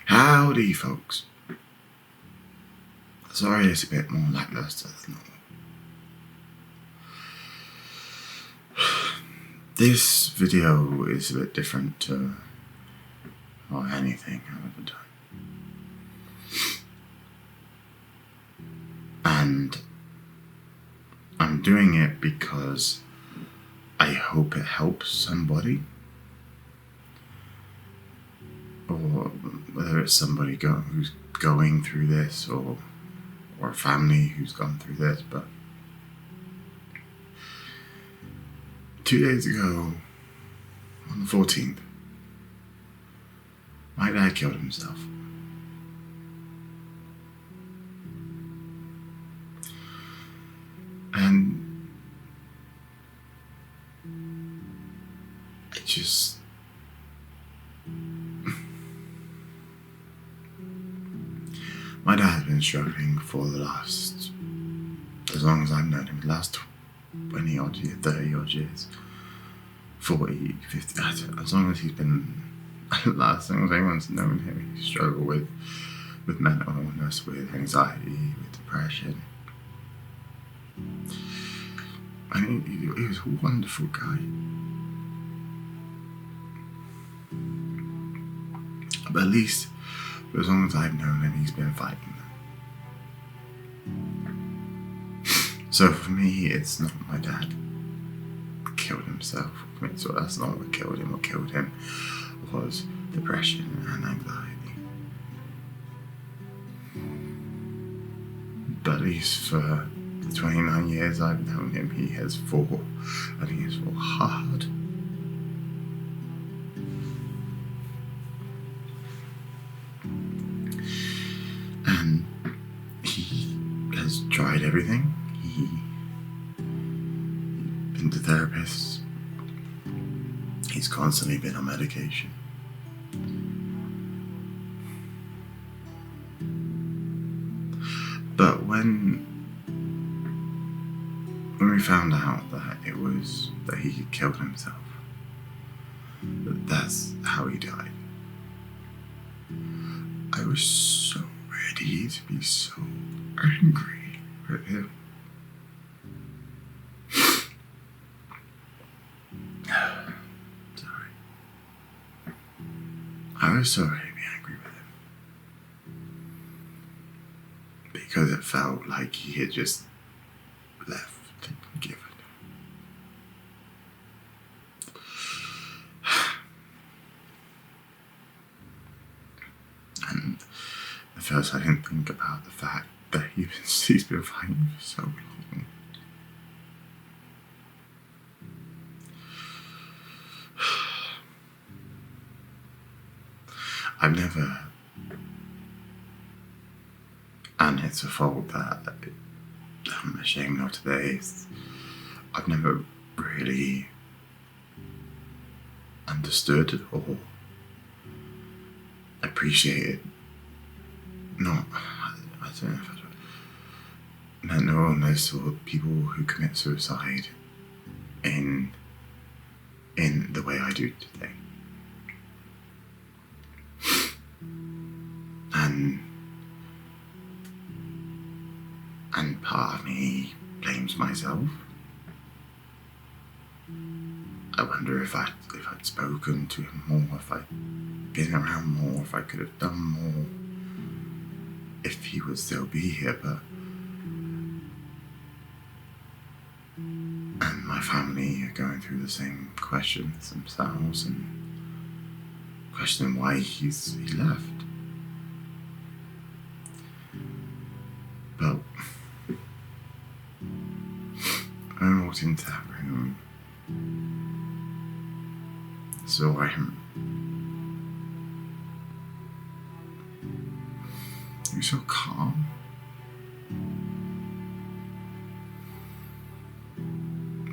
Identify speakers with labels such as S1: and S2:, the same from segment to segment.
S1: Howdy, folks. Sorry it's a bit more lackluster than normal. This video is a bit different to anything I've ever done. And I'm doing it because I hope it helps somebody. Or whether it's somebody who's going through this or a family who's gone through this, but 2 days ago, on the 14th, my dad killed himself. And it just... My dad has been struggling for the last, as long as I've known him, the last 20 odd years, 30 odd years, 40, 50, as long as he's been, as long as anyone's known him, he's struggled with mental illness, with anxiety, with depression. And he was a wonderful guy. But at least, for as long as I've known him, he's been fighting them. So for me, it's not my dad killed himself. So that's not what killed him. What killed him was depression and anxiety. But at least for the 29 years I've known him, he has fought, and he has fought hard. And he has tried everything. He's been to therapists. He's constantly been on medication. But when we found out that he had killed himself, that's how he died, I was so ready to be so angry at him. Sorry. I was so ready to be angry with him. Because it felt like he had just left and given. And at first I didn't think about the fact that he's been fighting for so long. I've never, and it's a fault that I'm ashamed of today, I've never really understood or appreciated, I don't know if mental illness or people who commit suicide in the way I do today. And part of me blames myself. I wonder if I'd spoken to him more, if I'd been around more, if I could have done more, if he would still be here. But and my family are going through the same questions themselves and questioning why he left. But I walked into that room, saw him. He was so calm.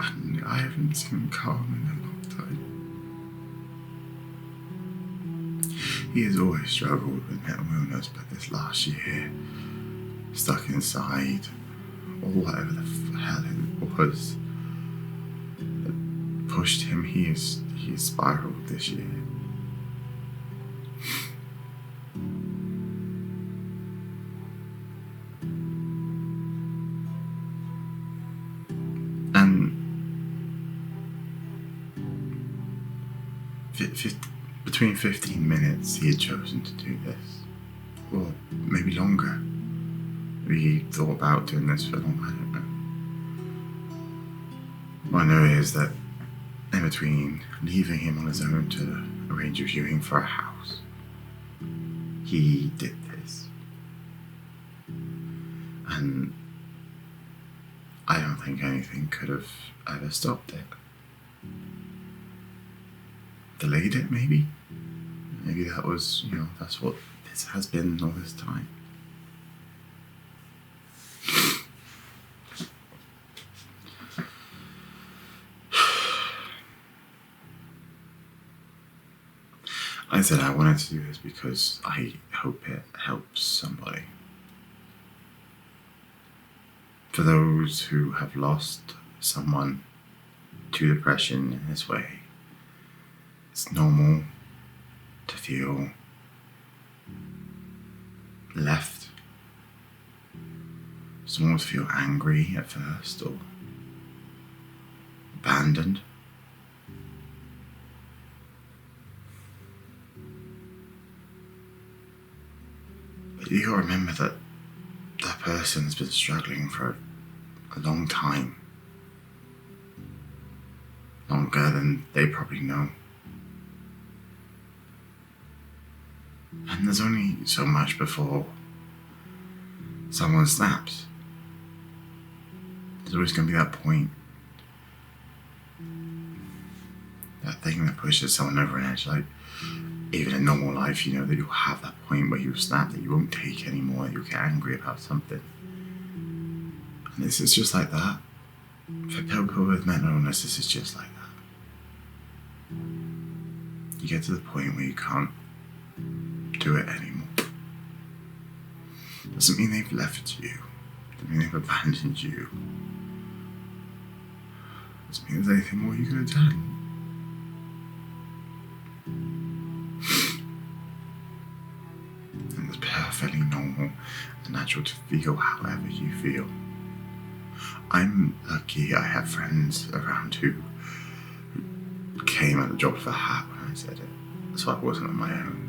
S1: And I haven't seen him calm in a long time. He has always struggled with mental illness, but this last year, stuck inside, or whatever the hell it was that pushed him, he has spiraled this year. between 15 minutes he had chosen to do this. Or maybe longer. Maybe he thought about doing this for long, I don't know. What I know is that in between leaving him on his own to arrange a viewing for a house, he did this. And I don't think anything could have ever stopped it. Delayed it, maybe? Maybe that was, that's what this has been all this time. I said I wanted to do this because I hope it helps somebody. For those who have lost someone to depression in this way, it's normal to feel left. It's normal to feel angry at first or abandoned. But you gotta remember that that person's been struggling for a long time. Longer than they probably know. And there's only so much before someone snaps. There's always going to be that point. That thing that pushes someone over an edge. Like, even in normal life, you know that you'll have that point where you snap, that you won't take anymore, that you'll get angry about something. And this is just like that. For people with mental illness, this is just like that. You get to the point where you can't do it anymore. Doesn't mean they've left you. Doesn't mean they've abandoned you. Doesn't mean there's anything more you could have done. And it's perfectly normal and natural to feel however you feel. I'm lucky I have friends around who came at the drop of a hat when I said it, so I wasn't on my own.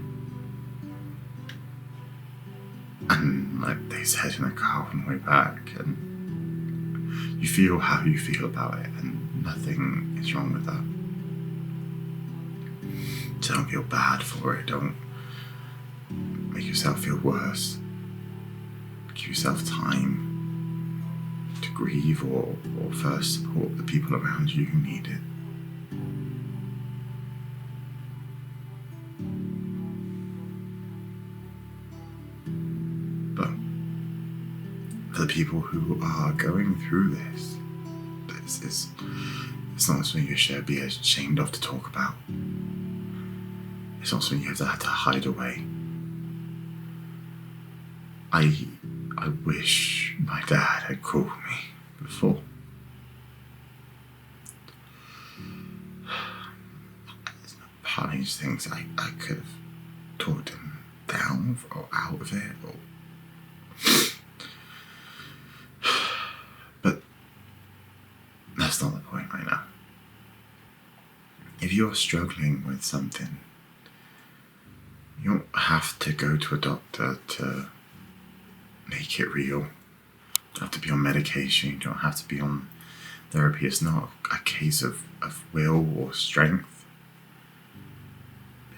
S1: And like they said in the car on the way back, and you feel how you feel about it, and nothing is wrong with that. So don't feel bad for it, don't make yourself feel worse. Give yourself time to grieve or first support the people around you who need it. But for the people who are going through this, it's not something you should be ashamed of to talk about. It's not something you have to hide away. I wish my dad had called me before. There's no part of these things I could have talked him down or out of it, but that's not the point right now. If you're struggling with something, you don't have to go to a doctor to make it real. You don't have to be on medication, you don't have to be on therapy. It's not a case of will or strength.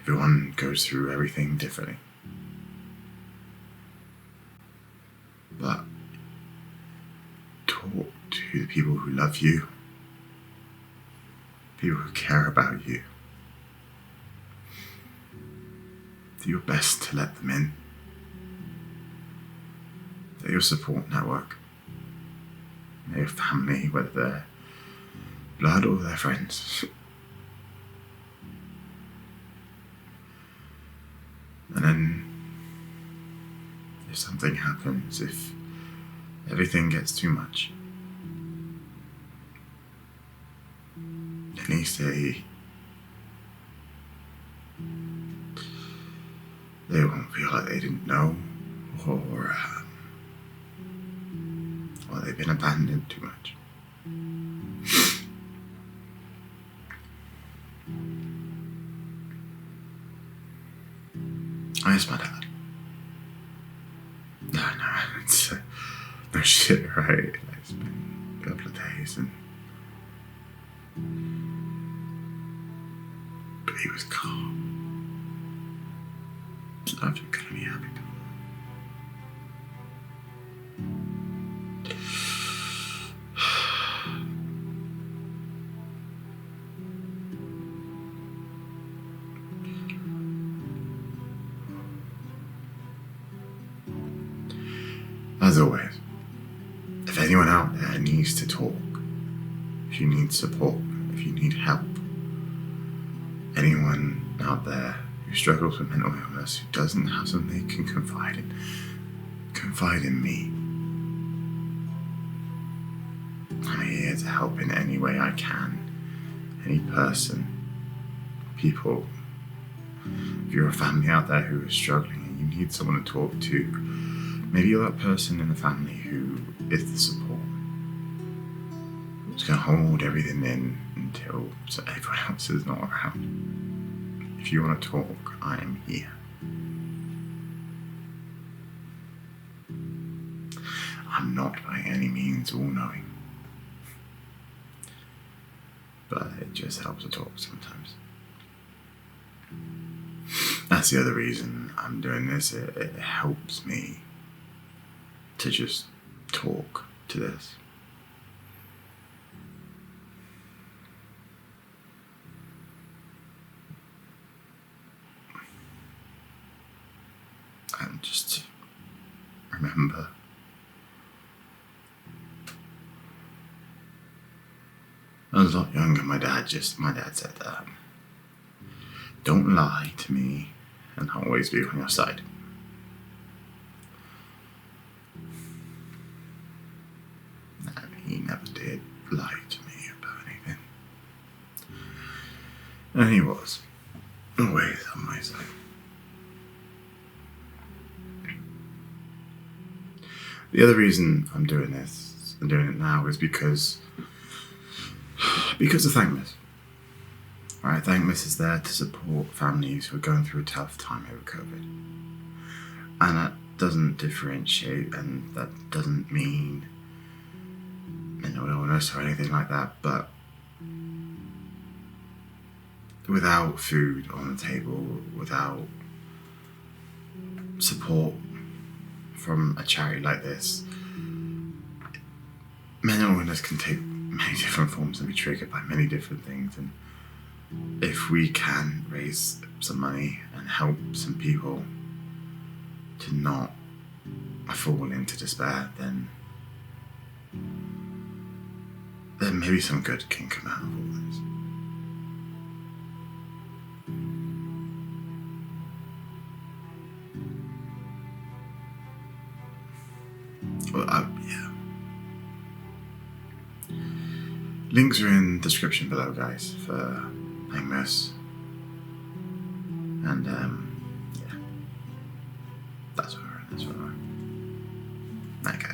S1: Everyone goes through everything differently. But talk to the people who love you, people who care about you. Do your best to let them in. They're your support network. They're your family, whether they're blood or they're friends. And then, if something happens, if everything gets too much, at least they won't feel like they didn't know, or they've been abandoned too much. I miss my dad. No, it's no shit, right? It's been a couple of days but he was calm. I've been gonna be happy. As always, if anyone out there needs to talk, if you need support, if you need help, anyone out there who struggles with mental illness, who doesn't have someone they can confide in me. I'm here to help in any way I can. Any person, people. If you're a family out there who is struggling and you need someone to talk to, maybe you're that person in the family who is the support. It's going to hold everything in until everyone else is not around. If you want to talk, I am here. I'm not by any means all-knowing, but it just helps to talk sometimes. That's the other reason I'm doing this. It helps me to just talk to this. And just remember, I was a lot younger, my dad said, don't lie to me and I'll always be on your side. And he never did lie to me about anything. And he was always on my side. The other reason I'm doing this and doing it now is because of thankmas. Right, thankmas is there to support families who are going through a tough time over COVID. And that doesn't differentiate, and that doesn't mean mental illness or anything like that, but without food on the table, without support from a charity like this, mental illness can take many different forms and be triggered by many different things. And if we can raise some money and help some people to not fall into despair, then maybe some good can come out of all this. Well, yeah. Links are in the description below, guys, for thankmas. And yeah, that's where we're at. Okay.